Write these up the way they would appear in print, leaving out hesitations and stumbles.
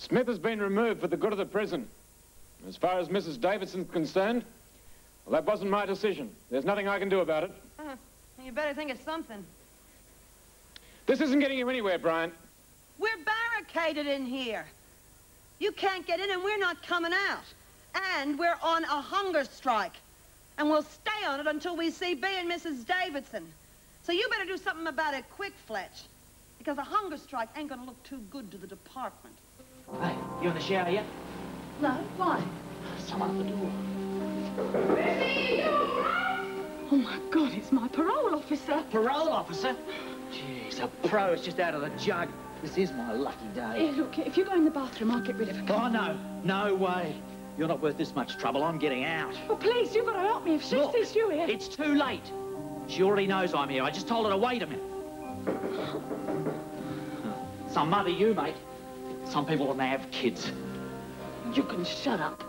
Smith has been removed for the good of the prison. As far as Mrs. Davidson's concerned, well, that wasn't my decision. There's nothing I can do about it. You better think of something. This isn't getting you anywhere, Brian. We're barricaded in here. You can't get in and we're not coming out. And we're on a hunger strike. And we'll stay on it until we see B and Mrs. Davidson. So you better do something about it quick, Fletch. Because a hunger strike ain't gonna look too good to the department. Hey, you in the shower yet? No, why? Someone at the door. Oh, my God, it's my parole officer. Parole officer? Jeez, a pro is just out of the jug. This is my lucky day. Here, look, if you go in the bathroom, I'll get rid of her. Oh, no. No way. You're not worth this much trouble. I'm getting out. Oh, please, you've got to help me. If she sees you here... It's too late. She already knows I'm here. I just told her to wait a minute. Some mother you, mate. Some people, when they have kids. You can shut up.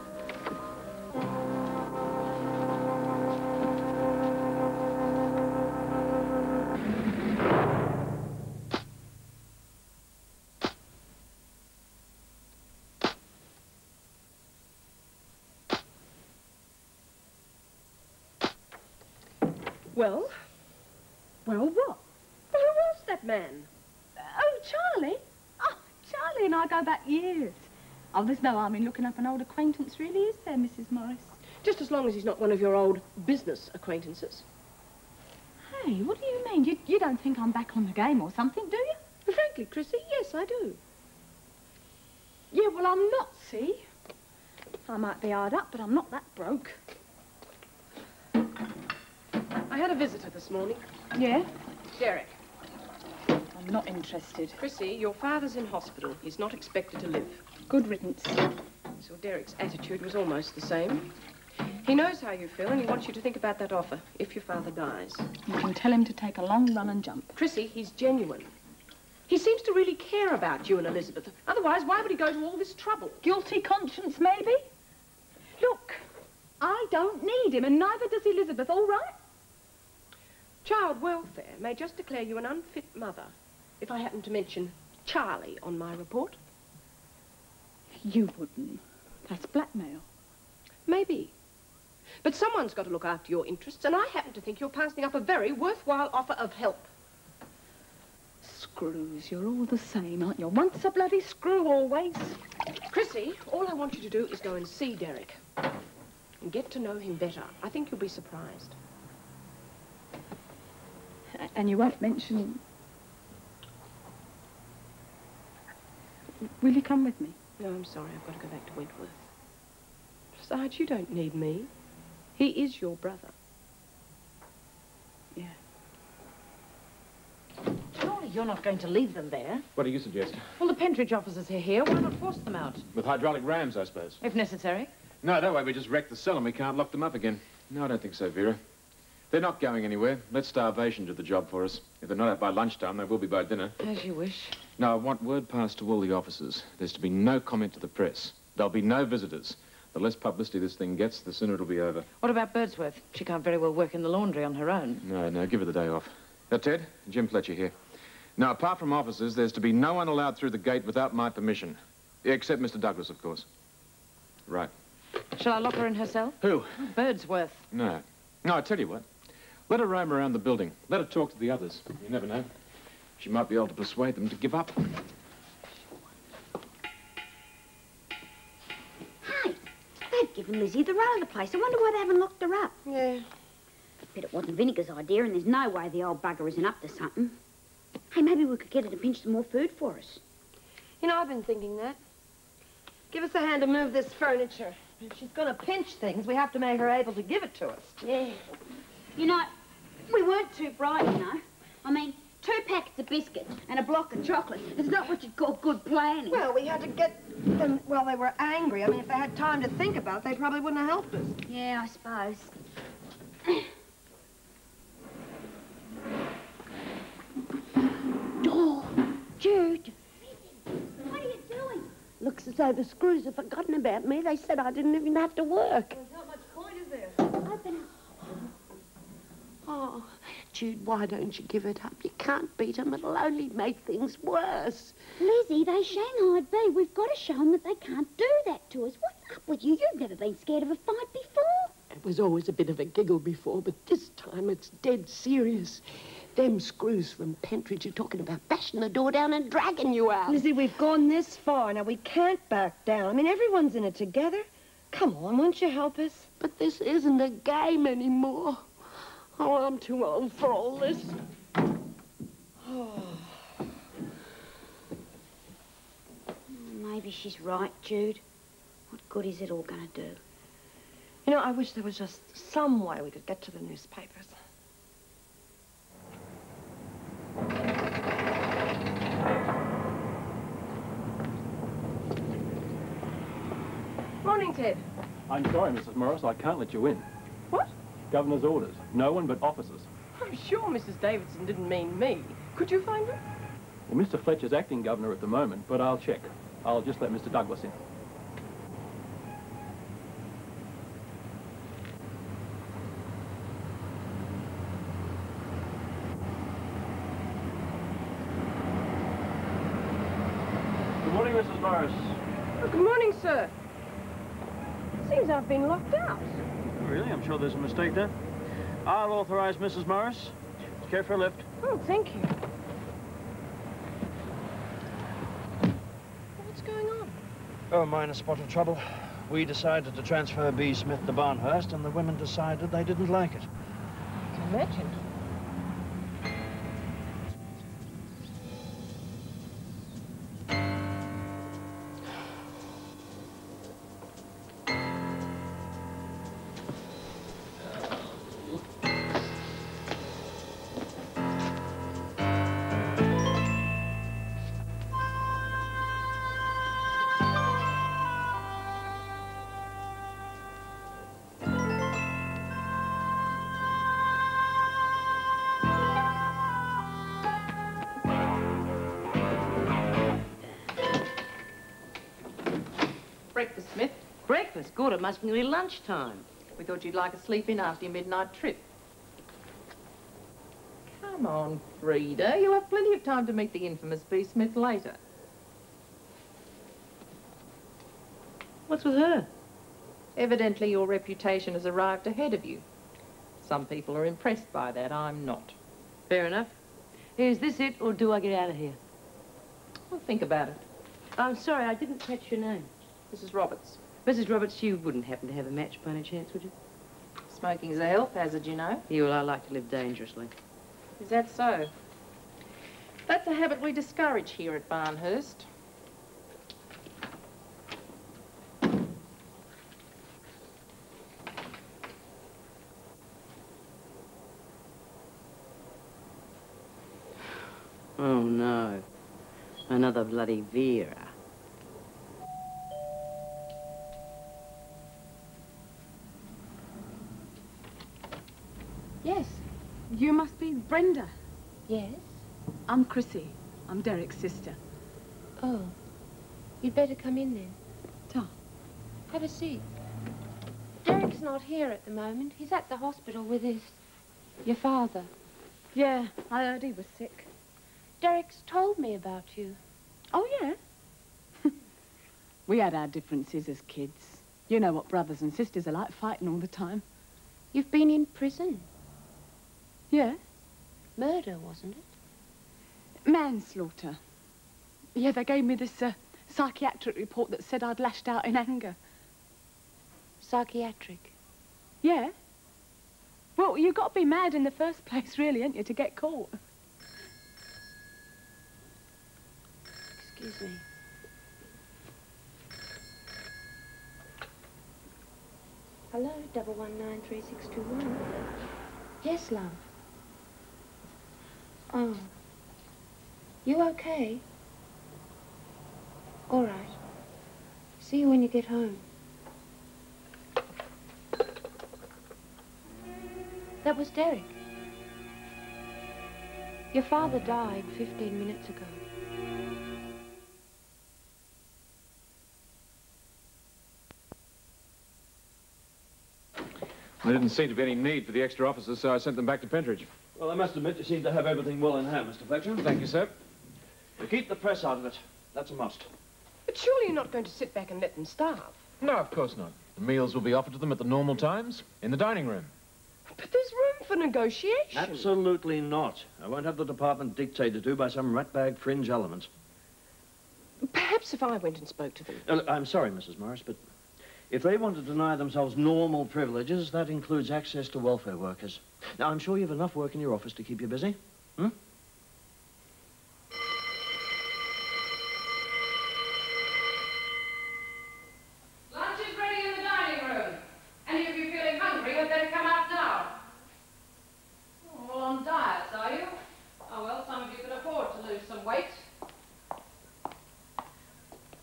Well? Well, what? Well, who was that man? Oh, Charlie? Oh, Charlie and I go back years. Oh, there's no harm in looking up an old acquaintance, really, is there, Mrs. Morris? Just as long as he's not one of your old business acquaintances. Hey, what do you mean? You don't think I'm back on the game or something, do you? Frankly, Chrissie, yes, I do. Yeah, well, I'm not, see? I might be hard up, but I'm not that broke. I had a visitor this morning. Yeah? Derek. I'm not interested. Chrissie, your father's in hospital. He's not expected to live. Good riddance. So Derek's attitude was almost the same. He knows how you feel, and he wants you to think about that offer, if your father dies. You can tell him to take a long run and jump. Chrissie, he's genuine. He seems to really care about you and Elizabeth. Otherwise, why would he go to all this trouble? Guilty conscience, maybe? Look, I don't need him, and neither does Elizabeth, all right? Child welfare may just declare you an unfit mother if I happen to mention Charlie on my report. You wouldn't. That's blackmail. Maybe. But someone's got to look after your interests, and I happen to think you're passing up a very worthwhile offer of help. Screws, you're all the same, aren't you? Once a bloody screw, always. Chrissie, all I want you to do is go and see Derek and get to know him better. I think you'll be surprised. And you won't mention... Will you come with me? No, I'm sorry. I've got to go back to Wentworth. Besides, you don't need me. He is your brother. Yeah. Surely you're not going to leave them there. What do you suggest? Well, the Pentridge officers are here. Why not force them out? With hydraulic rams, I suppose. If necessary. No, that way we just wreck the cell and we can't lock them up again. No, I don't think so, Vera. They're not going anywhere. Let starvation do the job for us. If they're not out by lunchtime, they will be by dinner. As you wish. Now, I want word passed to all the officers. There's to be no comment to the press. There'll be no visitors. The less publicity this thing gets, the sooner it'll be over. What about Birdsworth? She can't very well work in the laundry on her own. No, give her the day off. Ted, Jim Fletcher here. Now, apart from officers, there's to be no one allowed through the gate without my permission. Except Mr. Douglas, of course. Right. Shall I lock her in her cell? Who? Birdsworth. No, I tell you what. Let her roam around the building. Let her talk to the others. You never know. She might be able to persuade them to give up. Hey, they've given Lizzie the run of the place. I wonder why they haven't locked her up. Yeah. I bet it wasn't Vinegar's idea, and there's no way the old bugger isn't up to something. Hey, maybe we could get her to pinch some more food for us. You know, I've been thinking that. Give us a hand to move this furniture. If she's going to pinch things, we have to make her able to give it to us. Yeah. You know, we weren't too bright, you know. I mean, 2 packets of biscuits and a block of chocolate. It's not what you'd call good planning. Well, we had to get them while they were angry. I mean, if they had time to think about it, they probably wouldn't have helped us. Yeah, I suppose. Oh, Jude. What are you doing? Looks as though the screws have forgotten about me. They said I didn't even have to work. There's not much point, is there? Oh, Jude, why don't you give it up? You can't beat them. It'll only make things worse. Lizzie, they shanghaied me. We've got to show them that they can't do that to us. What's up with you? You've never been scared of a fight before. It was always a bit of a giggle before, but this time it's dead serious. Them screws from Pentridge are talking about bashing the door down and dragging you out. Lizzie, we've gone this far. Now, we can't back down. I mean, everyone's in it together. Come on, won't you help us? But this isn't a game anymore. Oh, I'm too old for all this. Maybe she's right, Jude. What good is it all going to do? You know, I wish there was just some way we could get to the newspapers. Morning, Ted. I'm sorry, Mrs. Morris, I can't let you in. What? Governor's orders. No one but officers. I'm sure Mrs. Davidson didn't mean me. Could you find her? Well, Mr. Fletcher's acting governor at the moment, but I'll check. I'll just let Mr. Douglas in. Good morning, Mrs. Morris. Oh, good morning, sir. Seems I've been locked out. Really? I'm sure there's a mistake there. I'll authorize Mrs. Morris. Care for a lift. Oh, thank you. What's going on? Oh, a minor spot of trouble. We decided to transfer B. Smith to Barnhurst, and the women decided they didn't like it. I can imagine. Breakfast, Smith. Breakfast? Good, it must be nearly lunchtime. We thought you'd like a sleep in after your midnight trip. Come on, Frida. You'll have plenty of time to meet the infamous B. Smith later. What's with her? Evidently your reputation has arrived ahead of you. Some people are impressed by that. I'm not. Fair enough. Is this it, or do I get out of here? Well, think about it. I'm sorry, I didn't catch your name. Mrs. Roberts. Mrs. Roberts, you wouldn't happen to have a match by any chance, would you? Smoking's a health hazard, you know. Yeah, well, I like to live dangerously. Is that so? That's a habit we discourage here at Barnhurst. Oh, no. Another bloody Vera. Yes. You must be Brenda. Yes? I'm Chrissie. I'm Derek's sister. Oh. You'd better come in then. Tom. Have a seat. Derek's not here at the moment. He's at the hospital with your father. Yeah, I heard he was sick. Derek's told me about you. Oh, yeah? We had our differences as kids. You know what brothers and sisters are like, fighting all the time. You've been in prison. Yeah? Murder, wasn't it? Manslaughter. Yeah, they gave me this psychiatric report that said I'd lashed out in anger. Psychiatric? Yeah. Well, you've got to be mad in the first place, really, ain't you, to get caught? Excuse me. Hello, 1193621. Yes, love. Oh. You okay? All right. See you when you get home. That was Derek. Your father died 15 minutes ago. There didn't seem to be any need for the extra officers, so I sent them back to Pentridge. Well, I must admit you seem to have everything well in hand, Mr. Fletcher. Thank you, sir. But keep the press out of it. That's a must. But surely you're not going to sit back and let them starve. No, of course not. The meals will be offered to them at the normal times, in the dining room. But there's room for negotiation. Absolutely not. I won't have the department dictated to by some ratbag fringe element. Perhaps if I went and spoke to them. Look, I'm sorry, Mrs. Morris, but if they want to deny themselves normal privileges, that includes access to welfare workers. Now, I'm sure you have enough work in your office to keep you busy. Hmm? Lunch is ready in the dining room. Any of you feeling hungry had better come out now. Oh, all on diets, are you? Oh, well, some of you could afford to lose some weight.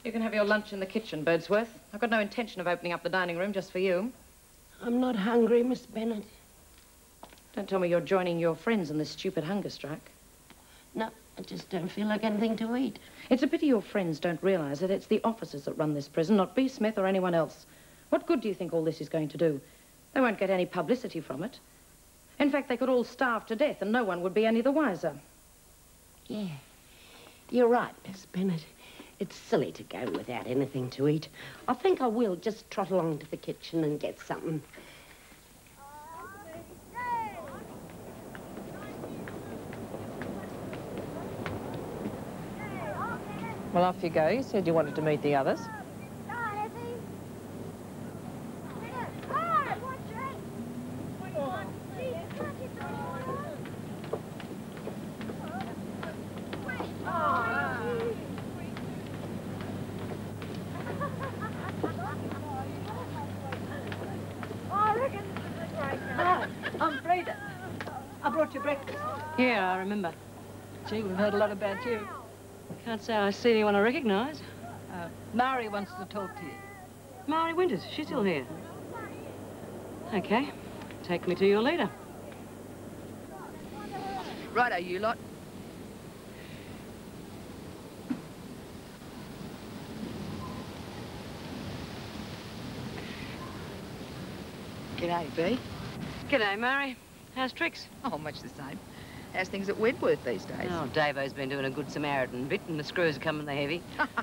You can have your lunch in the kitchen, Birdsworth. I've got no intention of opening up the dining room just for you. I'm not hungry, Miss Bennett. Don't tell me you're joining your friends in this stupid hunger strike. No, I just don't feel like anything to eat. It's a pity your friends don't realise that it's the officers that run this prison, not B. Smith or anyone else. What good do you think all this is going to do? They won't get any publicity from it. In fact, they could all starve to death and no one would be any the wiser. Yeah, you're right, Miss Bennett. It's silly to go without anything to eat. I think I will just trot along to the kitchen and get something. Well, off you go. You said you wanted to meet the others. I'm Freda. I brought you breakfast. Yeah, I remember. Gee, we've heard a lot about you. Can't say I see anyone I recognise. Mary wants to talk to you. Mary Winters, she's still here. Okay, take me to your leader. Righto, you lot. G'day, B. G'day, Mary. How's tricks? Oh, much the same. How's things at Wentworth these days? Oh, Davo's been doing a good Samaritan bit, and the screws are coming the heavy.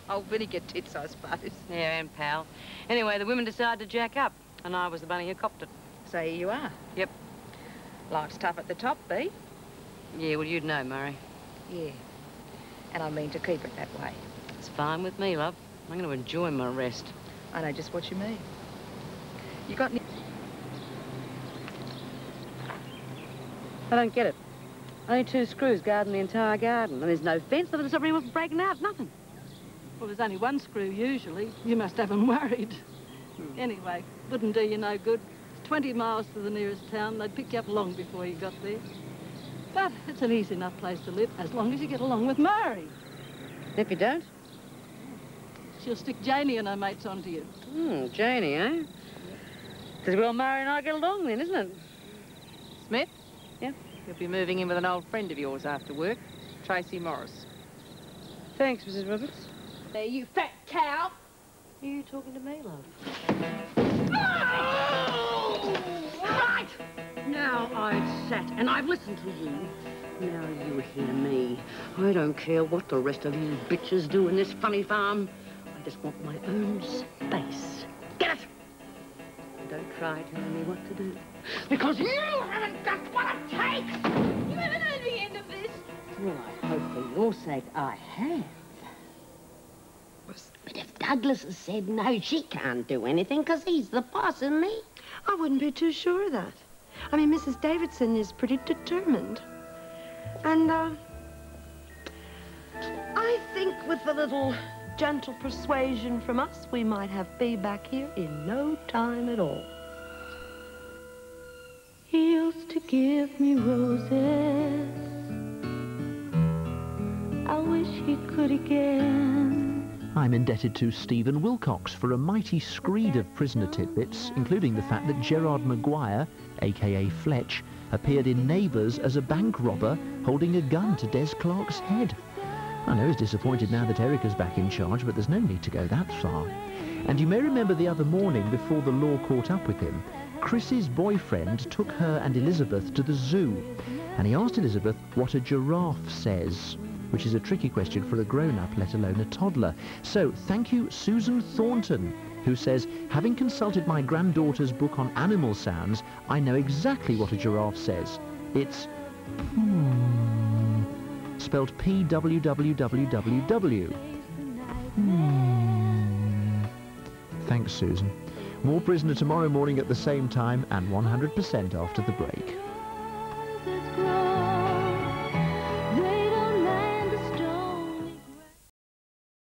Oh, vinegar tits, I suppose. Yeah, and pal. Anyway, the women decided to jack up, and I was the bunny who copped it. So here you are. Yep. Life's tough at the top, B. Yeah, well, you'd know, Murray. Yeah. And I mean to keep it that way. It's fine with me, love. I'm going to enjoy my rest. I know just what you mean. You got any... I don't get it. Only 2 screws guarding the entire garden, and there's no fence, nothing to stop anyone from breaking out, nothing. Well, there's only 1 screw usually. You must have them worried. Anyway, wouldn't do you no good. It's 20 miles to the nearest town. They'd pick you up long before you got there. But it's an easy enough place to live, as long as you get along with Mary. If you don't? She'll stick Janie and her mates onto you. Janie, eh? Because, well, Mary and I get along then, isn't it? Smith? Yeah? You'll be moving in with an old friend of yours after work, Tracy Morris. Thanks, Mrs. Roberts. There, you fat cow. Are you talking to me, love? Right! Now I've sat and I've listened to you. Now you hear me. I don't care what the rest of you bitches do in this funny farm. I just want my own space. Get it? And don't try telling me what to do. Because you haven't got what it takes! You haven't heard the end of this. Well, I hope for your sake I have. But if Douglas has said no, she can't do anything because he's the boss, isn't he? I wouldn't be too sure of that. I mean, Mrs. Davidson is pretty determined. And, I think with a little gentle persuasion from us, we might have Bea back here in no time at all. He used to give me roses. I wish he could again. I'm indebted to Stephen Wilcox for a mighty screed of prisoner tidbits, including the fact that Gerard Maguire, a.k.a. Fletch, appeared in Neighbours as a bank robber holding a gun to Des Clark's head. I know he's disappointed now that Erica's back in charge, but there's no need to go that far. And you may remember the other morning, before the law caught up with him, Chrissie's boyfriend took her and Elizabeth to the zoo. and he asked Elizabeth what a giraffe says, which is a tricky question for a grown-up, let alone a toddler. So, thank you, Susan Thornton, who says, having consulted my granddaughter's book on animal sounds, I know exactly what a giraffe says. It's spelled P-W-W-W-W-W. Thanks, Susan. More Prisoner tomorrow morning at the same time and 100% after the break.